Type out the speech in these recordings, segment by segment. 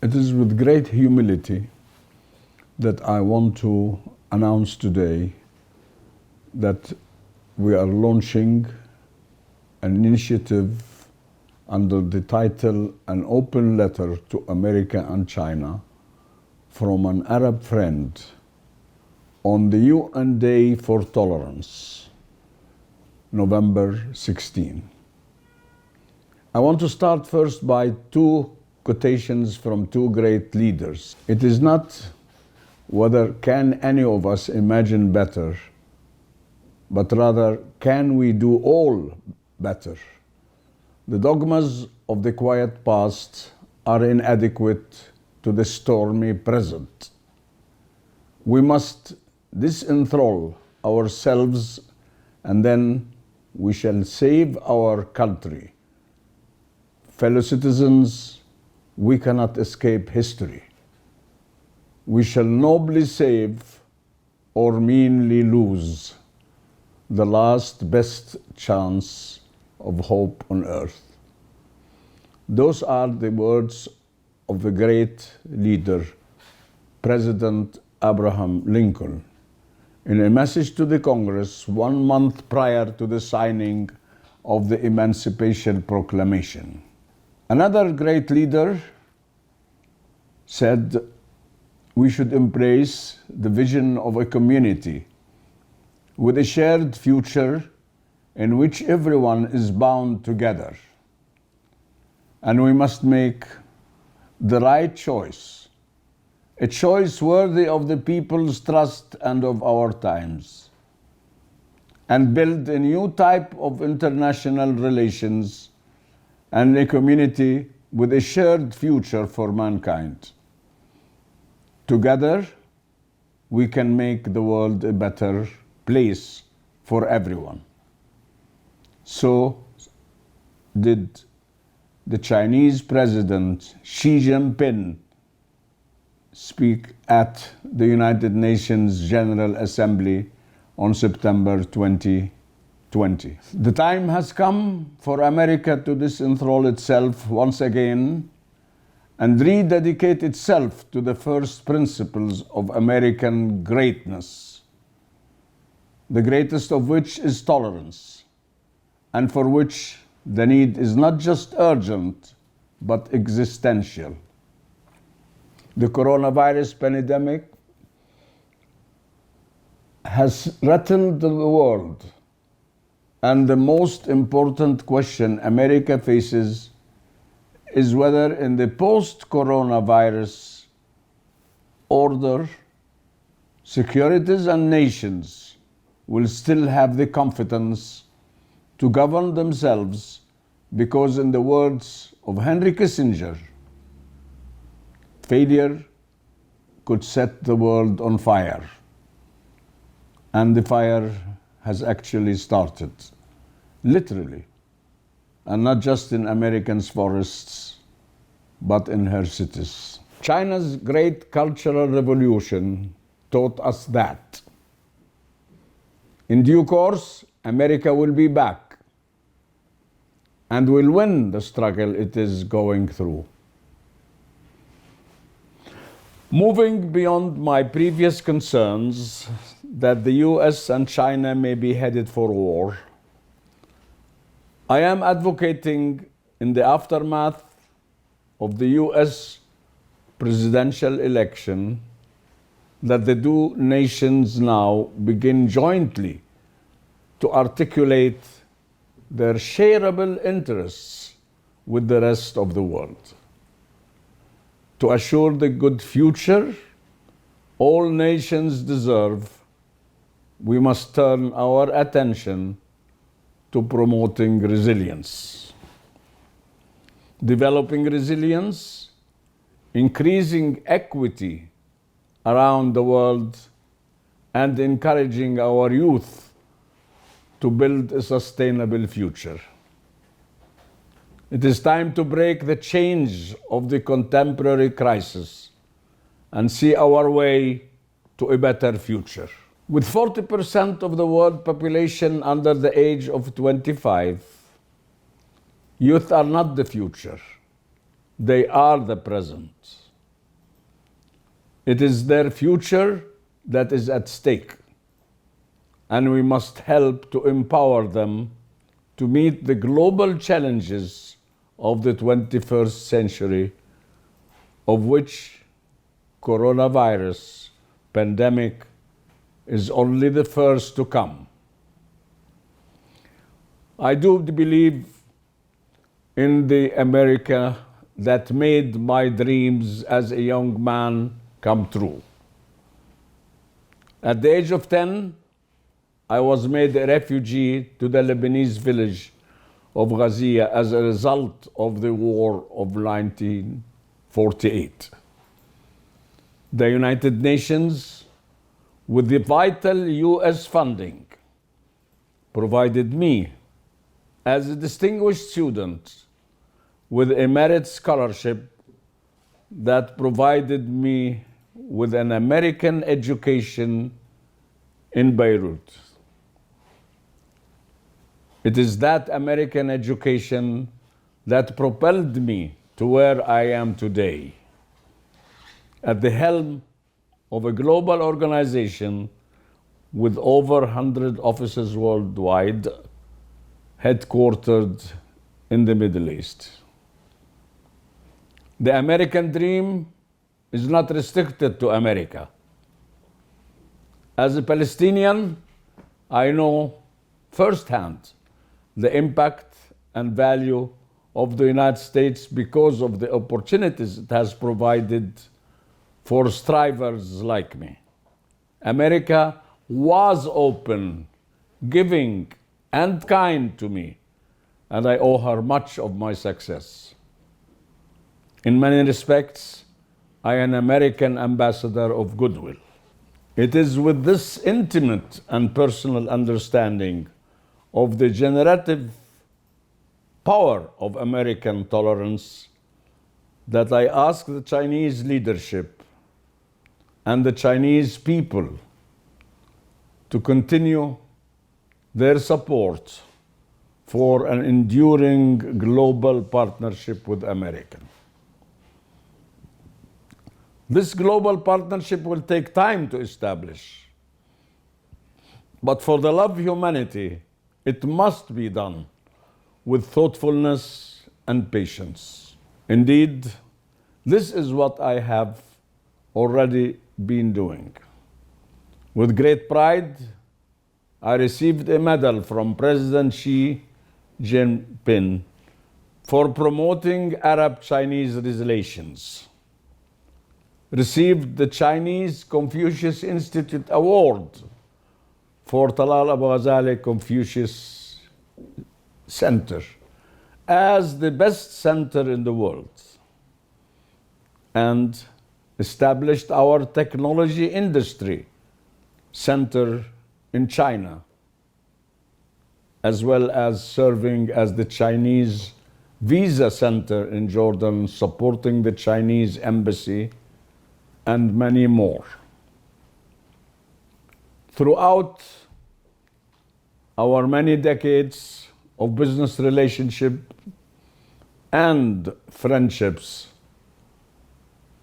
It is with great humility that I want to announce today that we are launching an initiative under the title An Open Letter to America and China from an Arab Friend on the UN Day for Tolerance, November 16. I want to start first by two quotations from two great leaders. It is not whether can any of us imagine better, but rather can we do all better. The dogmas of the quiet past are inadequate to the stormy present. We must disenthrall ourselves, and then we shall save our country. Fellow citizens, we cannot escape history. We shall nobly save or meanly lose the last best chance of hope on earth. Those are the words of the great leader, President Abraham Lincoln, in a message to the Congress 1 month prior to the signing of the Emancipation Proclamation. Another great leader said we should embrace the vision of a community with a shared future in which everyone is bound together. And we must make the right choice, a choice worthy of the people's trust and of our times, and build a new type of international relations and a community with a shared future for mankind. Together, we can make the world a better place for everyone. So did the Chinese President Xi Jinping speak at the United Nations General Assembly on September 2020. The time has come for America to disenthrall itself once again and rededicate itself to the first principles of American greatness, the greatest of which is tolerance, and for which the need is not just urgent, but existential. The coronavirus pandemic has rattled the world, and the most important question America faces is whether in the post-coronavirus order, securities and nations will still have the confidence to govern themselves, because in the words of Henry Kissinger, failure could set the world on fire. And the fire has actually started, literally, and not just in Americans' forests, but in her cities. China's great cultural revolution taught us that. In due course, America will be back and will win the struggle it is going through. Moving beyond my previous concerns that the US and China may be headed for war, I am advocating in the aftermath of the US presidential election that the two nations now begin jointly to articulate their shareable interests with the rest of the world. To assure the good future all nations deserve, we must turn our attention to promoting resilience. Developing resilience, increasing equity around the world, and encouraging our youth to build a sustainable future. It is time to break the chains of the contemporary crisis and see our way to a better future. With 40% of the world population under the age of 25, youth are not the future. They are the present. It is their future that is at stake, and we must help to empower them to meet the global challenges of the 21st century, of which coronavirus pandemic is only the first to come. I do believe in the America that made my dreams as a young man come true. At the age of 10, I was made a refugee to the Lebanese village of Ghazia as a result of the war of 1948. The United Nations, with the vital US funding, provided me, as a distinguished student, with a merit scholarship that provided me with an American education in Beirut. It is that American education that propelled me to where I am today, at the helm of a global organization with over 100 offices worldwide, headquartered in the Middle East. The American dream is not restricted to America. As a Palestinian, I know firsthand the impact and value of the United States because of the opportunities it has provided for strivers like me. America was open, giving, and kind to me, and I owe her much of my success. In many respects, I am an American ambassador of goodwill. It is with this intimate and personal understanding of the generative power of American tolerance that I ask the Chinese leadership and the Chinese people to continue their support for an enduring global partnership with America. This global partnership will take time to establish, but for the love of humanity, it must be done with thoughtfulness and patience. Indeed, this is what I have already been doing. With great pride, I received a medal from President Xi Jinping for promoting Arab-Chinese relations, received the Chinese Confucius Institute Award for Talal Abu-Ghazaleh Confucius Center as the best center in the world, and established our technology industry center in China, as well as serving as the Chinese Visa Center in Jordan, supporting the Chinese embassy, and many more. Throughout our many decades of business relationship and friendships,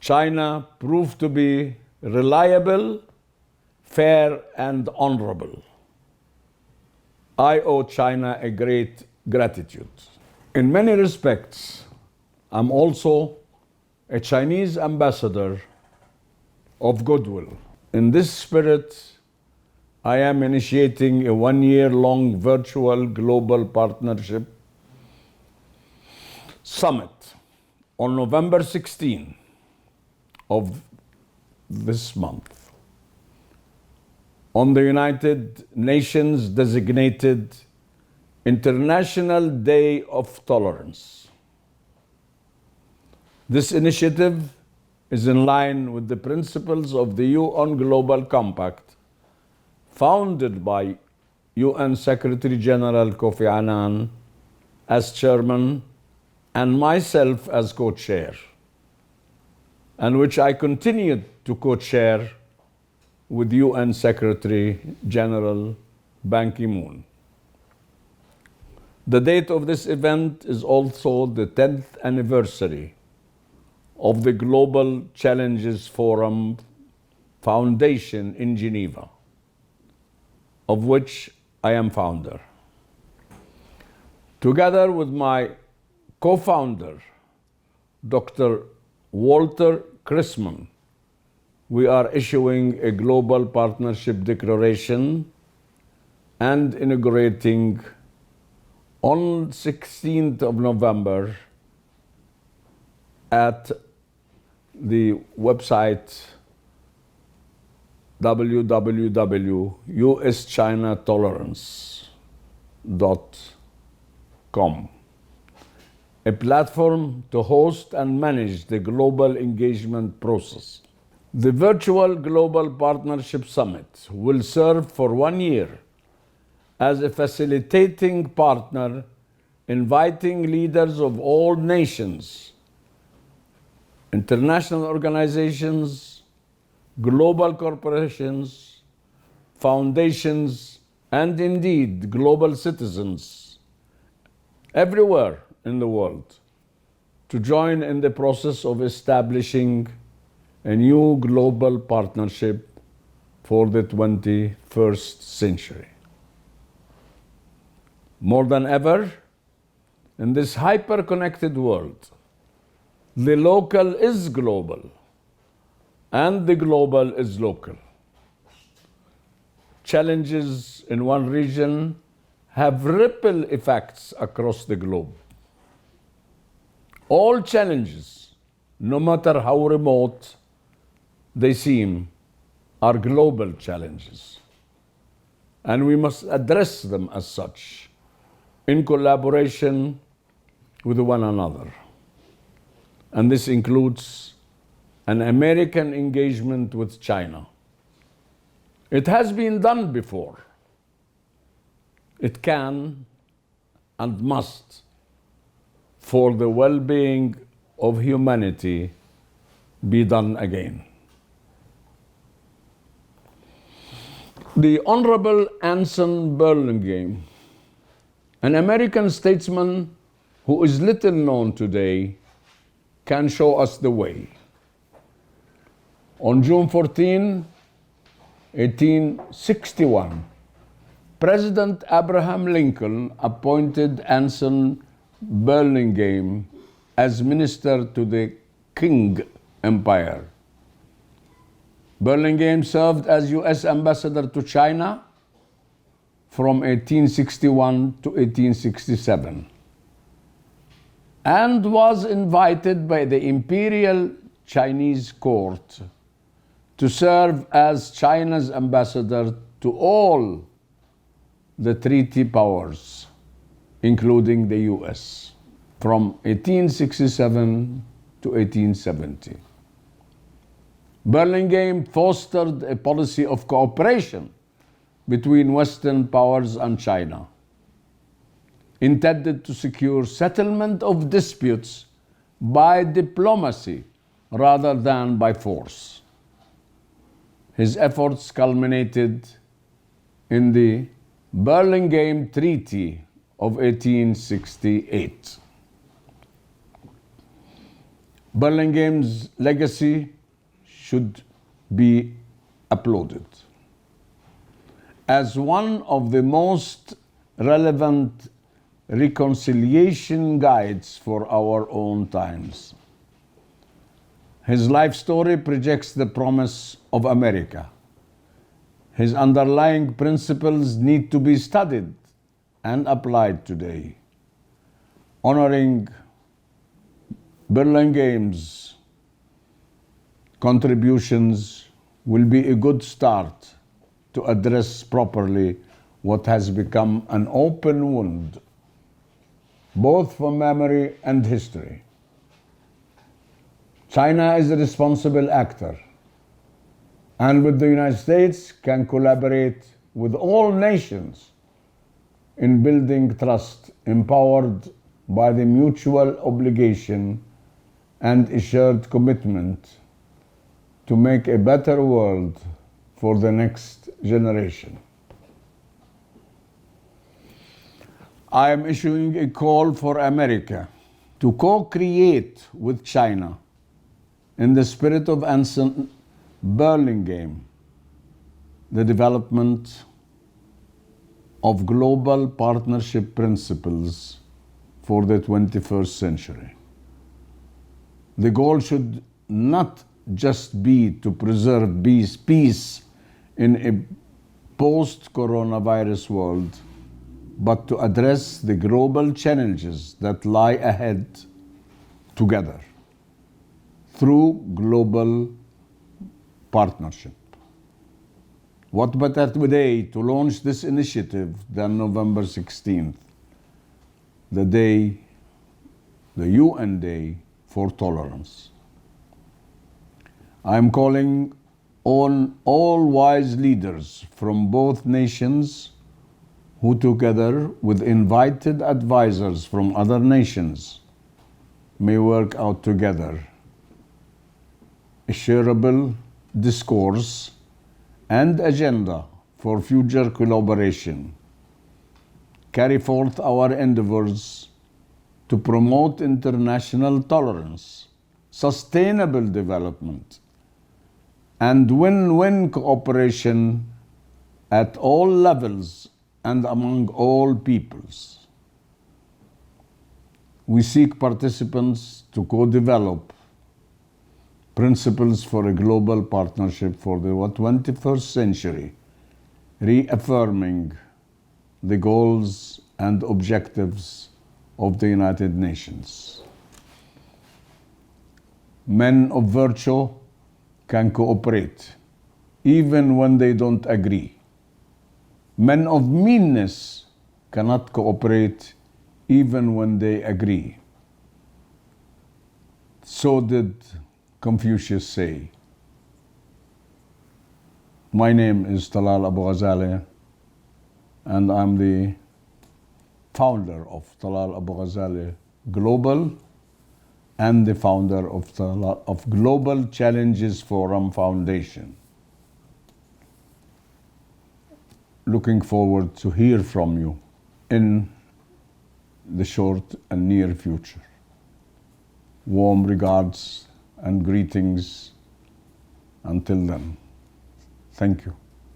China proved to be reliable, fair, and honorable. I owe China a great gratitude. In many respects, I'm also a Chinese ambassador of goodwill. In this spirit, I am initiating a one-year-long virtual global partnership summit on November 16 of this month on the United Nations designated International Day of Tolerance. This initiative is in line with the principles of the UN Global Compact, founded by UN Secretary General Kofi Annan as chairman and myself as co-chair, and which I continue to co-chair with UN Secretary General Ban Ki-moon. The date of this event is also the 10th anniversary of the Global Challenges Forum Foundation in Geneva, of which I am founder. Together with my co-founder, Dr. Walter Chrisman, we are issuing a global partnership declaration and inaugurating on 16th of November at the website www.uschinatolerance.com, a platform to host and manage the global engagement process. The virtual Global Partnership Summit will serve for 1 year as a facilitating partner, inviting leaders of all nations, international organizations, global corporations, foundations, and indeed global citizens everywhere in the world to join in the process of establishing a new global partnership for the 21st century. More than ever, in this hyper-connected world, the local is global and the global is local. Challenges in one region have ripple effects across the globe. All challenges, no matter how remote they seem, are global challenges, and we must address them as such in collaboration with one another. And this includes an American engagement with China. It has been done before. It can and must, for the well-being of humanity, be done again. The Honorable Anson Burlingame, an American statesman who is little known today, can show us the way. On June 14, 1861, President Abraham Lincoln appointed Anson Burlingame as minister to the Qing Empire. Burlingame served as U.S. ambassador to China from 1861 to 1867 and was invited by the Imperial Chinese Court to serve as China's ambassador to all the treaty powers, including the U.S., from 1867 to 1870. Burlingame fostered a policy of cooperation between Western powers and China, intended to secure settlement of disputes by diplomacy rather than by force. His efforts culminated in the Burlingame Treaty of 1868. Burlingame's legacy should be applauded as one of the most relevant reconciliation guides for our own times. His life story projects the promise of America. His underlying principles need to be studied and applied today. Honoring Burlingame's contributions will be a good start to address properly what has become an open wound, both for memory and history. China is a responsible actor, and with the United States can collaborate with all nations in building trust, empowered by the mutual obligation and a shared commitment to make a better world for the next generation. I am issuing a call for America to co-create with China in the spirit of Anson Burlingame, the development of global partnership principles for the 21st century. The goal should not just be to preserve peace in a post-coronavirus world, but to address the global challenges that lie ahead together through global partnership. What better day to launch this initiative than November 16th, the UN Day for Tolerance. I am calling on all wise leaders from both nations who, together with invited advisors from other nations, may work out together a shareable discourse and agenda for future collaboration, carry forth our endeavors to promote international tolerance, sustainable development, and win-win cooperation at all levels and among all peoples. We seek participants to co-develop principles for a global partnership for the 21st century, reaffirming the goals and objectives of the United Nations. Men of virtue can cooperate even when they don't agree. Men of meanness cannot cooperate even when they agree. So did Confucius say. My name is Talal Abu-Ghazaleh, and I'm the founder of Talal Abu-Ghazaleh Global and the founder of Global Challenges Forum Foundation. Looking forward to hear from you in the short and near future. Warm regards and greetings until then. Thank you.